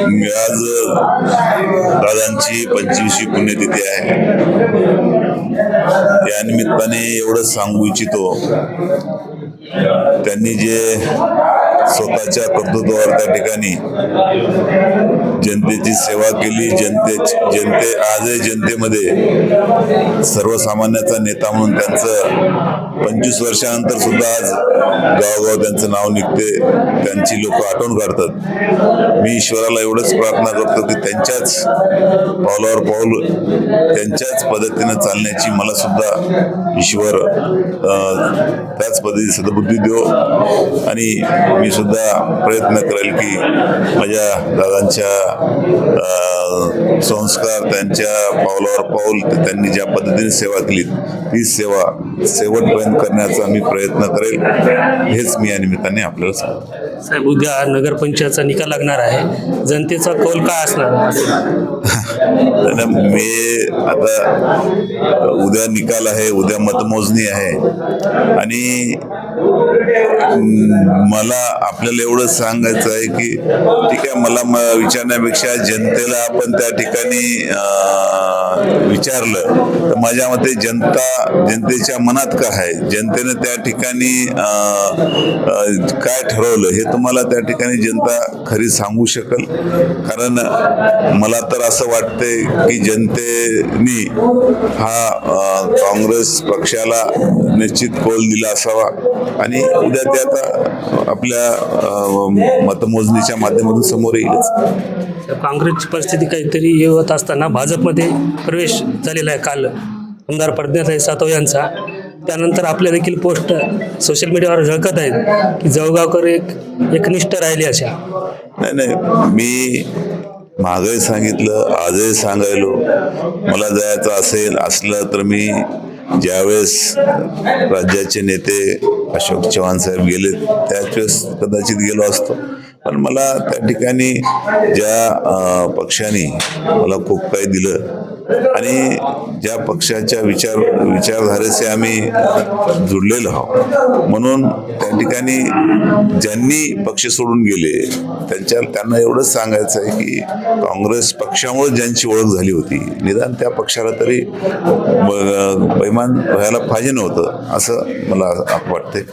मी आज दादांची 25वी पुण्यतिथी आहे. या निमित्ताने एवढंच सांगू इच्छितो, त्यांनी जे स्वतःच्या कर्तृत्वावर त्या ठिकाणी जनतेची सेवा केली, आजही जनतेमध्ये सर्वसामान्याचा नेता म्हणून त्यांचं 25 वर्षानंतर सुद्धा आज गावोगाव त्यांचं नाव निघते, त्यांची लोक आठवण काढतात. मी ईश्वराला एवढंच प्रार्थना करतो की त्यांच्याच पावलावर पाऊल, त्यांच्याच पद्धतीनं चालण्याची मला सुद्धा ईश्वर त्याच पद्धतीने सद्बुद्धी देव, आणि मी सुद्धा प्रयत्न करेल की माझ्या दादांच्या संस्कार, त्यांच्या पावलावर पाऊल, त्यांनी ज्या पद्धतीने सेवा केली तीच सेवा शेवटपर्यंत करण्याचा मी प्रयत्न करेल. हेच मी या निमित्ताने आपल्याला सांगतो. साहेब, उद्या नगरपंचायतचा निकाल लागणार आहे, जनतेचा कौल काय असणार? मी आता उद्या निकाल आहे, उद्या मतमोजणी आहे, आणि मला आपल्याला एवढंच सांगायचं आहे की ठीक आहे, मला विचारण्यापेक्षा जनतेला आपण त्या ठिकाणी विचारलं तर माझ्या मते जनतेच्या मनात काय आहे, जनतेने त्या ठिकाणी काय ठरवलं हे तुम्हाला त्या ठिकाणी जनता खरी सांगू शकेल. कारण मला तर असं वाटतंय की जनतेने हा काँग्रेस पक्षाला निश्चित कौल दिला असावा, आणि उद्या ते आता आपल्या मतमोजणीच्या माध्यमातून समोर येईल. काँग्रेसची परिस्थिती काहीतरी येत असताना भाजपमध्ये प्रवेश झालेला आहे काल आमदार प्रज्ञाताई सातव यांचा. त्यानंतर आपल्या देखील पोस्ट सोशल मीडियावर झळकत आहेत की जळगावकर एकनिष्ठ राहिले अशा. नाही, मी मागही सांगितलं, आजही सांगायलो, मला जायचं असलं तर मी ज्यावेळेस राज्याचे नेते अशोक चव्हाण साहेब गेले त्याच वेळेस कदाचित गेलो असतो, पण मला त्या ठिकाणी ज्या पक्षाने मला खूप काही दिलं आणि ज्या पक्षाच्या विचारधारेचे आम्ही जुडलेलो आहोत, म्हणून त्या ठिकाणी ज्यांनी पक्ष सोडून गेले त्यांना एवढंच सांगायचं आहे की काँग्रेस पक्षामुळे ज्यांची ओळख झाली होती, निदान त्या पक्षाला तरी बैमान व्हायला पाहिजे नव्हतं, असं मला वाटते.